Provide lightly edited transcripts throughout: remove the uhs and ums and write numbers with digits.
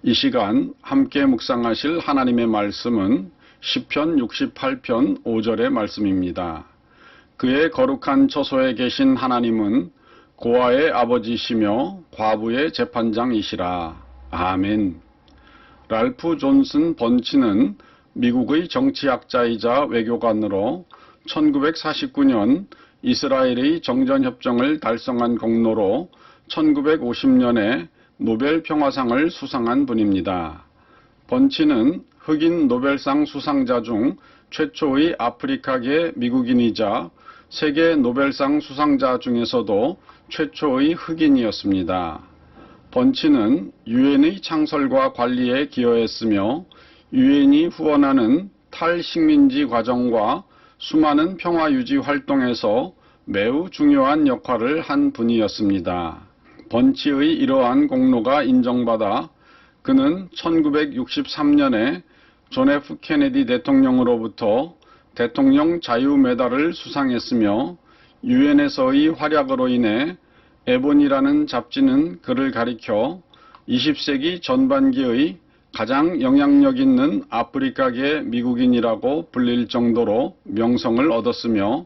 이 시간 함께 묵상하실 하나님의 말씀은 시편 68편 5절의 말씀입니다. 그의 거룩한 처소에 계신 하나님은 고아의 아버지시며 과부의 재판장이시라. 아멘. 랄프 존슨 번치는 미국의 정치학자이자 외교관으로 1949년 이스라엘의 정전협정을 달성한功勞로 1950년에 노벨 평화상을 수상한 분입니다. 번치는 흑인 노벨상 수상자 중 최초의 아프리카계 미국인이자 세계 노벨상 수상자 중에서도 최초의 흑인이었습니다. 번치는 유엔의 창설과 관리에 기여했으며 유엔이 후원하는 탈식민지 과정과 수많은 평화유지 활동에서 매우 중요한 역할을 한 분이었습니다. 번치의 이러한 공로가 인정받아 그는 1963년에 존 F 케네디 대통령으로부터 대통령 자유메달을 수상했으며 유엔에서의 활약으로 인해 에본이라는 잡지는 그를 가리켜 20세기 전반기의 가장 영향력 있는 아프리카계 미국인이라고 불릴 정도로 명성을 얻었으며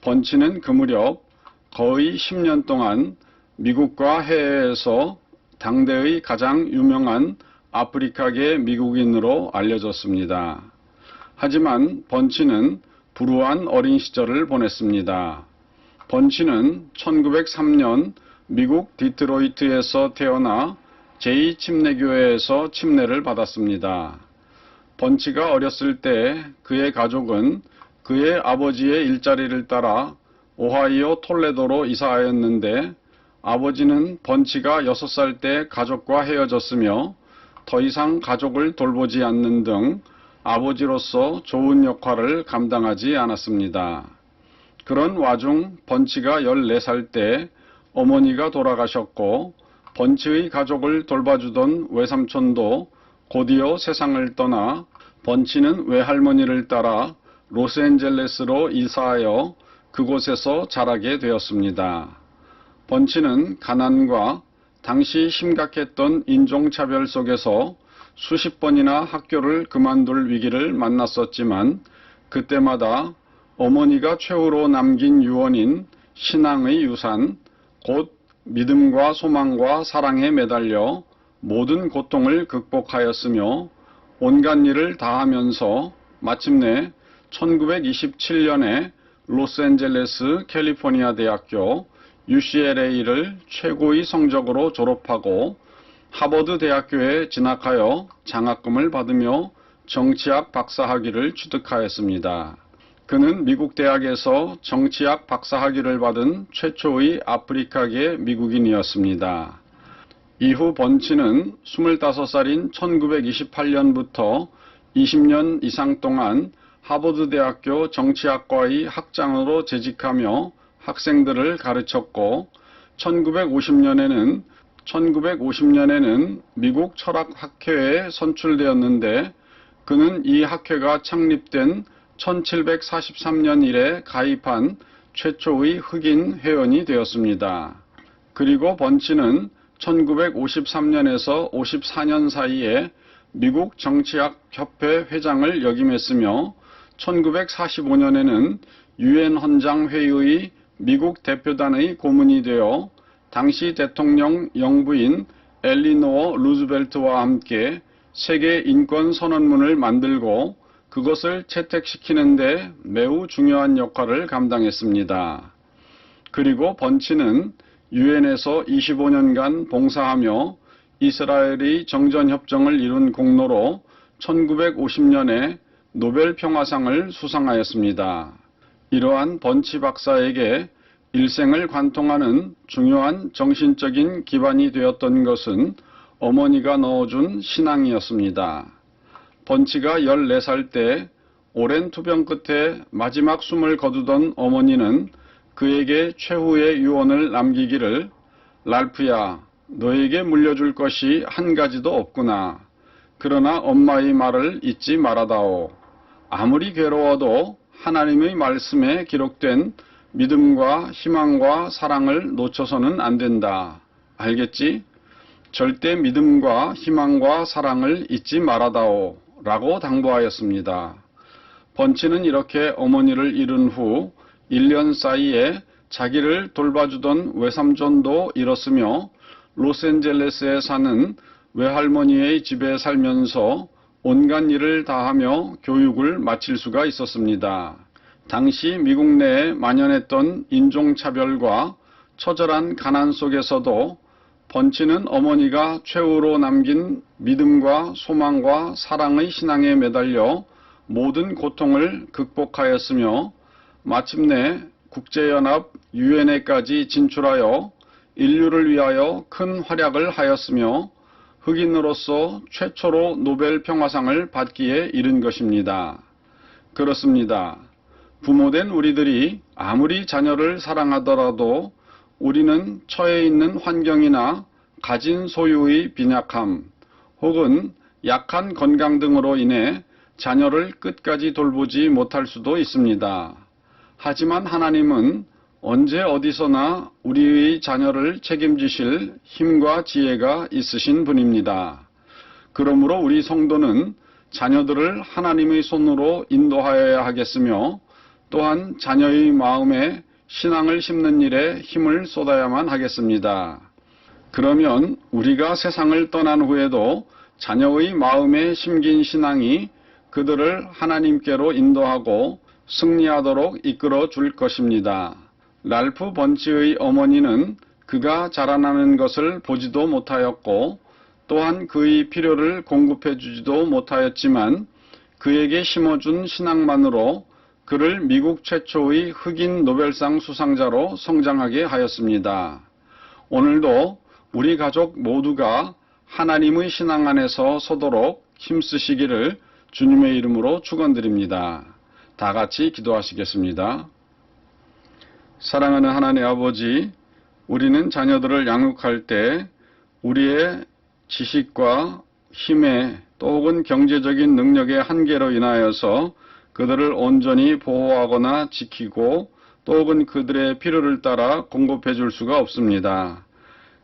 번치는 그 무렵 거의 10년 동안 미국과 해외에서 당대의 가장 유명한 아프리카계 미국인으로 알려졌습니다. 하지만 번치는 불우한 어린 시절을 보냈습니다. 번치는 1903년 미국 디트로이트에서 태어나 제2침례교회에서 침례를 받았습니다. 번치가 어렸을 때 그의 가족은 그의 아버지의 일자리를 따라 오하이오 톨레도로 이사하였는데 아버지는 번치가 6살 때 가족과 헤어졌으며 더 이상 가족을 돌보지 않는 등 아버지로서 좋은 역할을 감당하지 않았습니다. 그런 와중 번치가 14살 때 어머니가 돌아가셨고 번치의 가족을 돌봐주던 외삼촌도 곧이어 세상을 떠나 번치는 외할머니를 따라 로스앤젤레스로 이사하여 그곳에서 자라게 되었습니다. 번치는 가난과 당시 심각했던 인종차별 속에서 수십 번이나 학교를 그만둘 위기를 만났었지만 그때마다 어머니가 최후로 남긴 유언인 신앙의 유산, 곧 믿음과 소망과 사랑에 매달려 모든 고통을 극복하였으며 온갖 일을 다하면서 마침내 1927년에 로스앤젤레스 캘리포니아 대학교 UCLA를 최고의 성적으로 졸업하고 하버드 대학교에 진학하여 장학금을 받으며 정치학 박사학위를 취득하였습니다. 그는 미국 대학에서 정치학 박사학위를 받은 최초의 아프리카계 미국인이었습니다. 이후 번치는 25살인 1928년부터 20년 이상 동안 하버드 대학교 정치학과의 학장으로 재직하며 학생들을 가르쳤고 1950년에는 미국 철학학회에 선출되었는데 그는 이 학회가 창립된 1743년 이래 가입한 최초의 흑인 회원이 되었습니다. 그리고 번치는 1953년에서 54년 사이에 미국 정치학협회 회장을 역임했으며 1945년에는 유엔 헌장회의의 미국 대표단의 고문이 되어 당시 대통령 영부인 엘리노어 루즈벨트와 함께 세계 인권 선언문을 만들고 그것을 채택시키는 데 매우 중요한 역할을 감당했습니다. 그리고 번치는 유엔에서 25년간 봉사하며 이스라엘의 정전협정을 이룬 공로로 1950년에 노벨 평화상을 수상하였습니다. 이러한 번치 박사에게 일생을 관통하는 중요한 정신적인 기반이 되었던 것은 어머니가 넣어준 신앙이었습니다. 번치가 14살 때 오랜 투병 끝에 마지막 숨을 거두던 어머니는 그에게 최후의 유언을 남기기를 랄프야, 너에게 물려줄 것이 한 가지도 없구나. 그러나 엄마의 말을 잊지 말아다오. 아무리 괴로워도 하나님의 말씀에 기록된 믿음과 희망과 사랑을 놓쳐서는 안 된다. 알겠지? 절대 믿음과 희망과 사랑을 잊지 말아다오 라고 당부하였습니다. 번치는 이렇게 어머니를 잃은 후 1년 사이에 자기를 돌봐주던 외삼촌도 잃었으며 로스앤젤레스에 사는 외할머니의 집에 살면서 온갖 일을 다하며 교육을 마칠 수가 있었습니다. 당시 미국 내에 만연했던 인종차별과 처절한 가난 속에서도 번치는 어머니가 최후로 남긴 믿음과 소망과 사랑의 신앙에 매달려 모든 고통을 극복하였으며 마침내 국제연합 유엔에까지 진출하여 인류를 위하여 큰 활약을 하였으며 흑인으로서 최초로 노벨 평화상을 받기에 이른 것입니다. 그렇습니다. 부모된 우리들이 아무리 자녀를 사랑하더라도 우리는 처해 있는 환경이나 가진 소유의 빈약함 혹은 약한 건강 등으로 인해 자녀를 끝까지 돌보지 못할 수도 있습니다. 하지만 하나님은 언제 어디서나 우리의 자녀를 책임지실 힘과 지혜가 있으신 분입니다. 그러므로 우리 성도는 자녀들을 하나님의 손으로 인도하여야 하겠으며 또한 자녀의 마음에 신앙을 심는 일에 힘을 쏟아야만 하겠습니다. 그러면 우리가 세상을 떠난 후에도 자녀의 마음에 심긴 신앙이 그들을 하나님께로 인도하고 승리하도록 이끌어 줄 것입니다. 랄프 번치의 어머니는 그가 자라나는 것을 보지도 못하였고 또한 그의 필요를 공급해 주지도 못하였지만 그에게 심어준 신앙만으로 그를 미국 최초의 흑인 노벨상 수상자로 성장하게 하였습니다. 오늘도 우리 가족 모두가 하나님의 신앙 안에서 서도록 힘쓰시기를 주님의 이름으로 축원드립니다. 다 같이 기도하시겠습니다. 사랑하는 하나님 아버지, 우리는 자녀들을 양육할 때 우리의 지식과 힘에 또 혹은 경제적인 능력의 한계로 인하여서 그들을 온전히 보호하거나 지키고 또 혹은 그들의 필요를 따라 공급해 줄 수가 없습니다.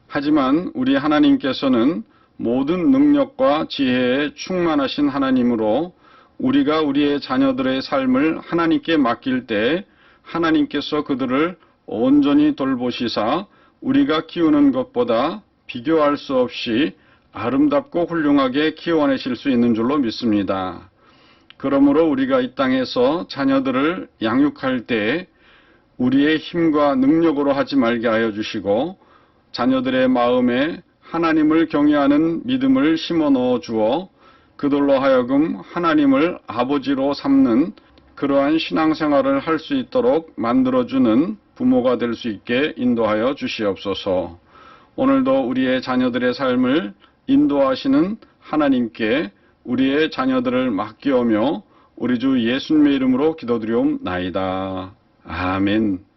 하지만 우리 하나님께서는 모든 능력과 지혜에 충만하신 하나님으로 우리가 우리의 자녀들의 삶을 하나님께 맡길 때 하나님께서 그들을 온전히 돌보시사 우리가 키우는 것보다 비교할 수 없이 아름답고 훌륭하게 키워내실 수 있는 줄로 믿습니다. 그러므로 우리가 이 땅에서 자녀들을 양육할 때 우리의 힘과 능력으로 하지 말게 하여 주시고 자녀들의 마음에 하나님을 경외하는 믿음을 심어 넣어 주어 그들로 하여금 하나님을 아버지로 삼는 그러한 신앙생활을 할 수 있도록 만들어주는 부모가 될 수 있게 인도하여 주시옵소서. 오늘도 우리의 자녀들의 삶을 인도하시는 하나님께 우리의 자녀들을 맡기오며 우리 주 예수님의 이름으로 기도드리옵나이다. 아멘.